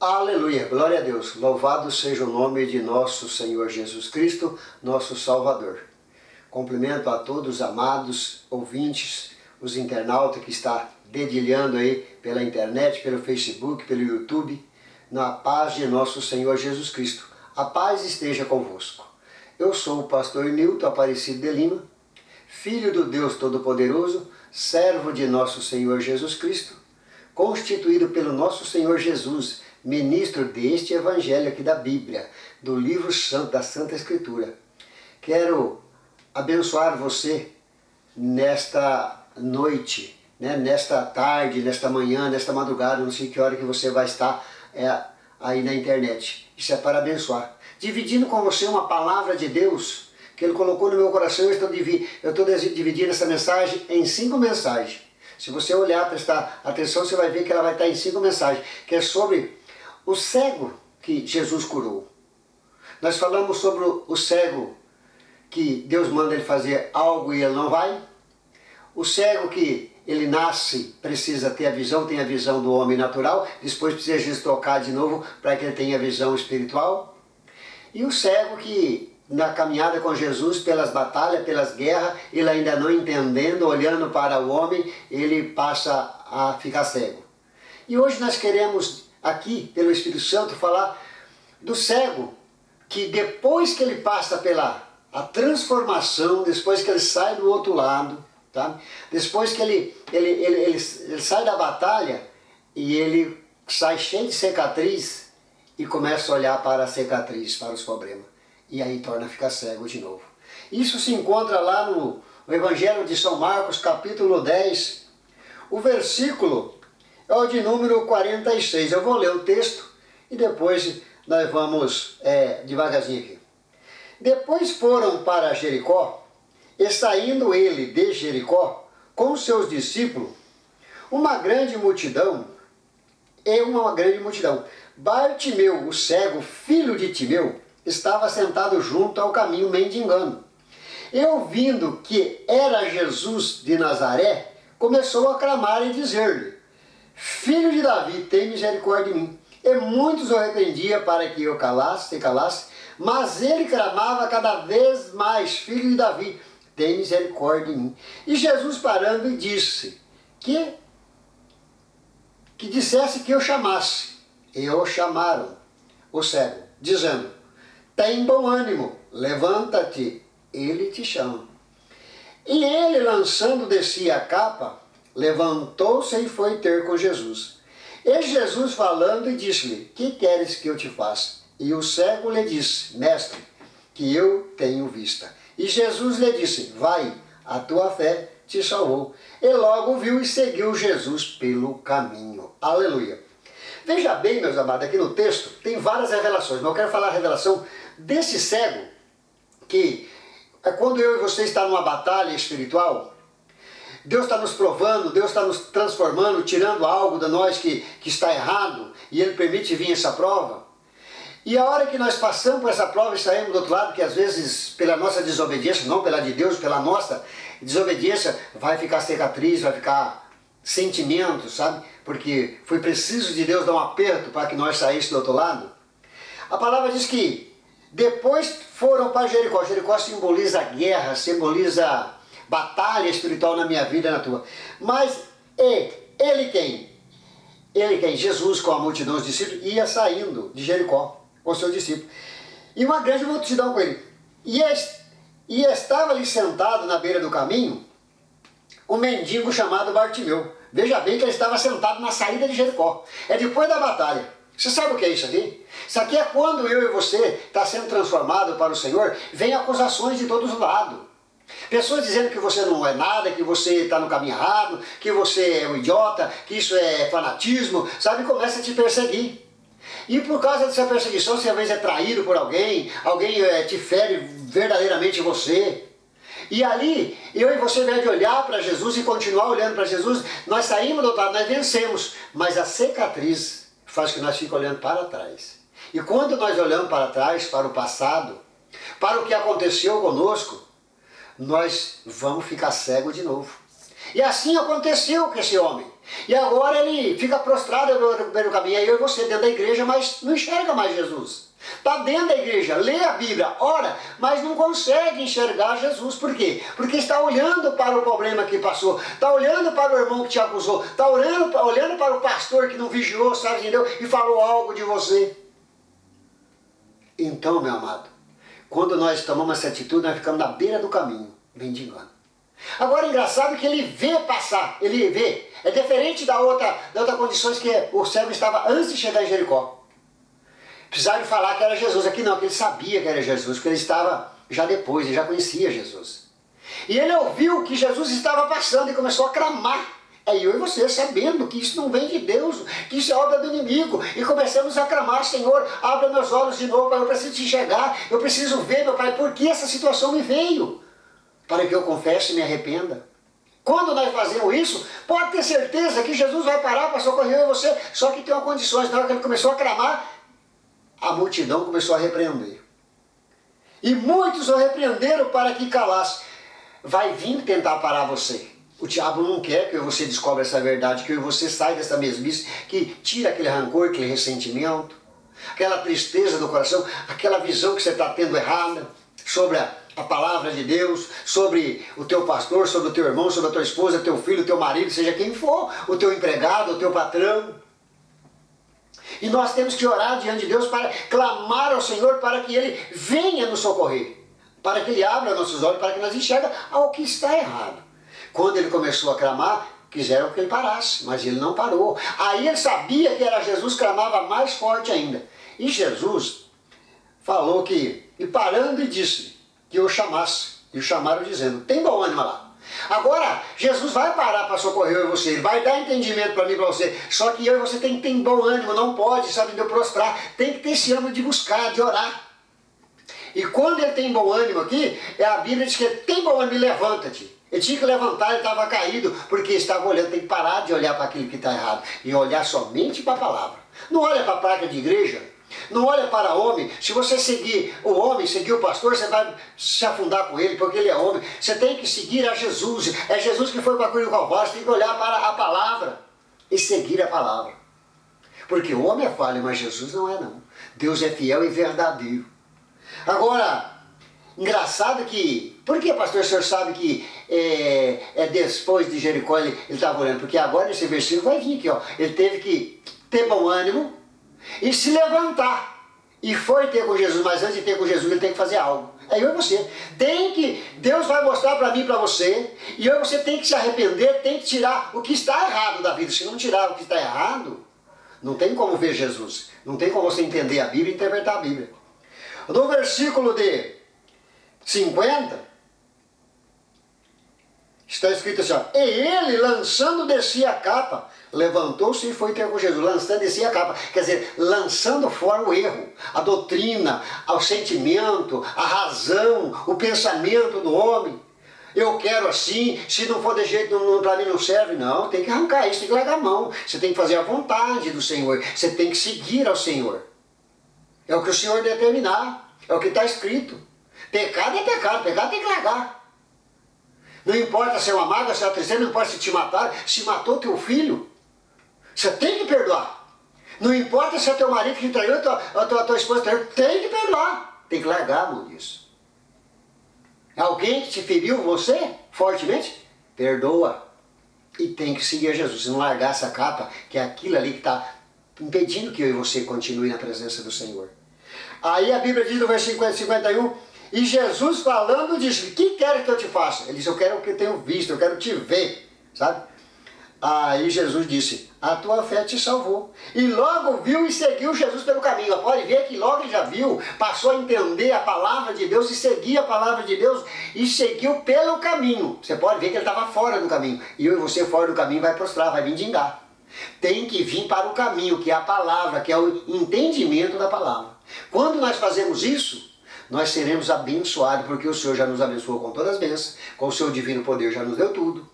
Aleluia, glória a Deus, louvado seja o nome de nosso Senhor Jesus Cristo, nosso Salvador. Cumprimento a todos os amados ouvintes, os internautas que está dedilhando aí pela internet, pelo Facebook, pelo YouTube, na paz de nosso Senhor Jesus Cristo. A paz esteja convosco. Eu sou o pastor Nilton Aparecido de Lima, filho do Deus Todo-Poderoso, servo de nosso Senhor Jesus Cristo, constituído pelo nosso Senhor Jesus, ministro deste Evangelho aqui da Bíblia, do livro santo, da Santa Escritura. Quero abençoar você nesta noite, nesta tarde, nesta manhã, nesta madrugada, não sei que hora que você vai estar aí na internet. Isso é para abençoar. Dividindo com você uma palavra de Deus que Ele colocou no meu coração, eu estou dividindo essa mensagem em 5 mensagens. Se você olhar, prestar atenção, você vai ver que ela vai estar em 5 mensagens, que é sobre o cego que Jesus curou. Nós falamos sobre o cego que Deus manda ele fazer algo e ele não vai. O cego que ele nasce, precisa ter a visão, tem a visão do homem natural, depois precisa Jesus tocar de novo para que ele tenha a visão espiritual. E o cego que na caminhada com Jesus, pelas batalhas, pelas guerras, ele ainda não entendendo, olhando para o homem, ele passa a ficar cego. E hoje nós queremos aqui, pelo Espírito Santo, falar do cego, que depois que ele passa pela transformação, depois que ele sai do outro lado, tá? Depois que ele sai da batalha e ele sai cheio de cicatriz e começa a olhar para a cicatriz, para os problemas. E aí torna a ficar cego de novo. Isso se encontra lá no Evangelho de São Marcos, capítulo 10, o versículo é o de número 46. Eu vou ler o texto e depois nós vamos devagarzinho aqui. Depois foram para Jericó, e saindo ele de Jericó, com seus discípulos, uma grande multidão. Bartimeu, o cego, filho de Timeu, estava sentado junto ao caminho mendigando. E ouvindo que era Jesus de Nazaré, começou a clamar e dizer-lhe: Filho de Davi, tem misericórdia de mim. E muitos o repreendiam para que eu calasse, mas ele clamava cada vez mais: Filho de Davi, tem misericórdia de mim. E Jesus parando e disse que dissesse que eu chamasse. E o chamaram, o cego, dizendo: Tem bom ânimo, levanta-te, ele te chama. E ele, lançando de si a capa, levantou-se e foi ter com Jesus. E Jesus falando e disse-lhe: Que queres que eu te faça? E o cego lhe disse: Mestre, que eu tenho vista. E Jesus lhe disse: Vai, a tua fé te salvou. E logo viu e seguiu Jesus pelo caminho. Aleluia. Veja bem, meus amados, aqui no texto tem várias revelações, mas eu quero falar a revelação desse cego, que é quando eu e você estamos numa batalha espiritual, Deus está nos provando, Deus está nos transformando, tirando algo de nós que está errado, e Ele permite vir essa prova. E a hora que nós passamos por essa prova e saímos do outro lado, que às vezes pela nossa desobediência, não pela de Deus, pela nossa desobediência, vai ficar cicatriz, vai ficar sentimento, sabe? Porque foi preciso de Deus dar um aperto para que nós saíssemos do outro lado. A palavra diz que depois foram para Jericó. Jericó simboliza guerra, simboliza batalha espiritual na minha vida e na tua. Mas ele quem? Ele quem? Jesus com a multidão dos discípulos ia saindo de Jericó com seus discípulos. E uma grande multidão com ele. E estava ali sentado na beira do caminho um mendigo chamado Bartimeu. Veja bem que ele estava sentado na saída de Jericó. É depois da batalha. Você sabe o que é isso aqui? Isso aqui é quando eu e você está sendo transformado para o Senhor, vem acusações de todos os lados. Pessoas dizendo que você não é nada, que você está no caminho errado, que você é um idiota, que isso é fanatismo, sabe? Começa a te perseguir. E por causa dessa perseguição, você às vezes é traído por alguém te fere verdadeiramente você. E ali, eu e você, ao invés de olhar para Jesus e continuar olhando para Jesus, nós saímos do outro lado, nós vencemos. Mas a cicatriz faz que nós fiquemos olhando para trás. E quando nós olhamos para trás, para o passado, para o que aconteceu conosco, nós vamos ficar cegos de novo. E assim aconteceu com esse homem. E agora ele fica prostrado no meio do caminho. Aí eu e você dentro da igreja, mas não enxerga mais Jesus. Está dentro da igreja, lê a Bíblia, ora, mas não consegue enxergar Jesus. Por quê? Porque está olhando para o problema que passou, está olhando para o irmão que te acusou, está olhando para o pastor que não vigiou, sabe, entendeu? E falou algo de você. Então, meu amado, quando nós tomamos essa atitude, nós ficamos na beira do caminho, mendigando. Agora, engraçado que ele vê passar, ele vê. É diferente da outra condições que o cego estava antes de chegar em Jericó. Precisaram falar que era Jesus. Aqui não, que ele sabia que era Jesus, porque ele estava já depois, ele já conhecia Jesus. E ele ouviu que Jesus estava passando e começou a clamar. É eu e você sabendo que isso não vem de Deus, que isso é obra do inimigo. E começamos a clamar, Senhor, abra meus olhos de novo, eu preciso te enxergar, eu preciso ver, meu Pai, por que essa situação me veio? Para que eu confesse e me arrependa. Quando nós fazemos isso, pode ter certeza que Jesus vai parar para socorrer eu e você, só que tem uma condição. Na hora que ele começou a clamar, a multidão começou a repreender. E muitos o repreenderam para que calasse. Vai vir tentar parar você. O diabo não quer que você descubra essa verdade, que você saia dessa mesmice, que tira aquele rancor, aquele ressentimento, aquela tristeza do coração, aquela visão que você está tendo errada sobre a palavra de Deus, sobre o teu pastor, sobre o teu irmão, sobre a tua esposa, teu filho, teu marido, seja quem for, o teu empregado, o teu patrão. E nós temos que orar diante de Deus para clamar ao Senhor para que Ele venha nos socorrer, para que Ele abra nossos olhos, para que nós enxerguemos ao que está errado. Quando ele começou a clamar, quiseram que ele parasse, mas ele não parou. Aí ele sabia que era Jesus, clamava mais forte ainda. E Jesus falou que, e parando e disse que eu chamasse. E o chamaram dizendo, tem bom ânimo lá. Agora, Jesus vai parar para socorrer eu e você, ele vai dar entendimento para mim e para você, só que eu e você tem que ter bom ânimo, não pode, sabe, de prostrar, tem que ter esse ânimo de buscar, de orar. E quando ele tem bom ânimo aqui, a Bíblia diz que ele tem bom ânimo e levanta-te. Ele tinha que levantar, ele estava caído, porque estava olhando, tem que parar de olhar para aquilo que está errado, e olhar somente para a palavra. Não olha para a placa de igreja, não olha para homem. Se você seguir o homem, seguir o pastor, você vai se afundar com ele, porque ele é homem. Você tem que seguir a Jesus. É Jesus que foi para a cruz do Calvário. Você tem que olhar para a palavra e seguir a palavra. Porque o homem é falho, mas Jesus não é não. Deus é fiel e verdadeiro. Agora, engraçado que... Por que, pastor, o senhor sabe que depois de Jericó ele estava orando? Porque agora esse versículo vai vir aqui, ó. Ele teve que ter bom ânimo e se levantar. E foi ter com Jesus, mas antes de ter com Jesus ele tem que fazer algo. É eu e você. Deus vai mostrar para mim e para você, e eu e você tem que se arrepender, tem que tirar o que está errado da vida. Se não tirar o que está errado, não tem como ver Jesus. Não tem como você entender a Bíblia e interpretar a Bíblia. No versículo de 50, está escrito assim, ó, e ele, lançando de si a capa, levantou-se e foi ter com Jesus, lançando de si a capa, quer dizer, lançando fora o erro, a doutrina, o sentimento, a razão, o pensamento do homem. Eu quero assim, se não for de jeito, para mim não serve. Não, tem que arrancar isso, tem que largar a mão. Você tem que fazer a vontade do Senhor, você tem que seguir ao Senhor. É o que o Senhor determinar, é o que está escrito. Pecado é pecado, pecado tem que largar. Não importa se é uma mágoa, se é uma tristeza, não importa se te mataram, se matou teu filho, você tem que perdoar. Não importa se é teu marido que te traiu, a tua esposa te traiu, tem que perdoar. Tem que largar a mão disso. Alguém que te feriu você fortemente, perdoa. E tem que seguir a Jesus. Se não largar essa capa, que é aquilo ali que está impedindo que eu e você continue na presença do Senhor. Aí a Bíblia diz no versículo 51, e Jesus falando disse, o que quer que eu te faça? Ele disse, eu quero o que eu tenho visto, eu quero te ver, sabe? Aí Jesus disse, a tua fé te salvou. E logo viu e seguiu Jesus pelo caminho. Pode ver que logo ele já viu, passou a entender a palavra de Deus e seguia a palavra de Deus e seguiu pelo caminho. Você pode ver que ele estava fora do caminho. E eu e você fora do caminho vai prostrar, vai mendigar. Tem que vir para o caminho, que é a palavra, que é o entendimento da palavra. Quando nós fazemos isso, nós seremos abençoados, porque o Senhor já nos abençoou com todas as bênçãos, com o seu divino poder já nos deu tudo.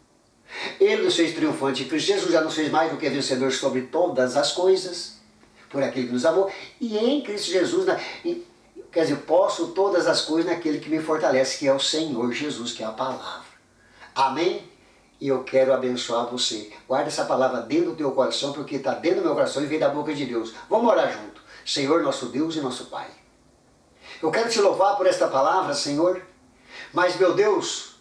Ele nos fez triunfante em Cristo Jesus, já nos fez mais do que vencedores sobre todas as coisas, por aquele que nos amou, e em Cristo Jesus, quer dizer, posso todas as coisas naquele que me fortalece, que é o Senhor Jesus, que é a palavra. Amém? e eu quero abençoar você. Guarda essa palavra dentro do teu coração, porque está dentro do meu coração e veio da boca de Deus. Vamos orar junto. Senhor, nosso Deus e nosso Pai. Eu quero te louvar por esta palavra, Senhor. Mas, meu Deus,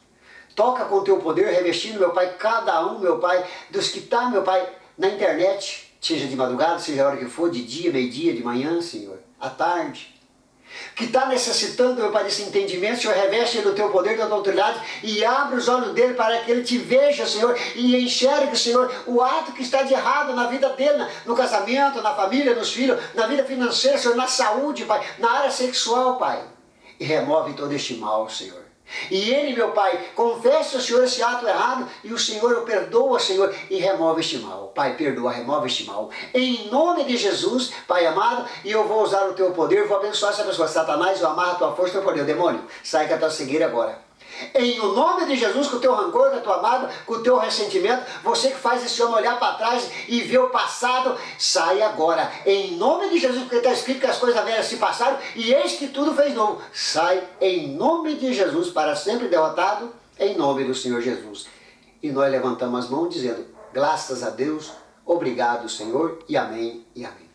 toca com o teu poder, revestindo, meu Pai, cada um, meu Pai, dos que está, meu Pai, na internet, seja de madrugada, seja a hora que for, de dia, meio-dia, de manhã, Senhor, à tarde. Que está necessitando, meu Pai, desse entendimento, Senhor, reveste ele do teu poder, da tua autoridade e abre os olhos dele para que ele te veja, Senhor, e enxergue, Senhor, o ato que está de errado na vida dele, no casamento, na família, nos filhos, na vida financeira, Senhor, na saúde, Pai, na área sexual, Pai. E remove todo este mal, Senhor. E ele, meu Pai, confessa ao Senhor esse ato errado e o Senhor o perdoa, Senhor, e remove este mal. Pai, perdoa, remove este mal. Em nome de Jesus, Pai amado, e eu vou usar o teu poder, vou abençoar essa pessoa. Satanás, eu amarro a tua força, teu poder. Demônio, sai com a tua cegueira agora. Em o nome de Jesus, com o teu rancor, com a tua mágoa, com o teu ressentimento, você que faz esse homem olhar para trás e ver o passado, sai agora. Em nome de Jesus, porque está escrito que as coisas velhas se passaram e eis que tudo fez novo. Sai em nome de Jesus, para sempre derrotado, em nome do Senhor Jesus. E nós levantamos as mãos dizendo, graças a Deus, obrigado, Senhor, e amém, e amém.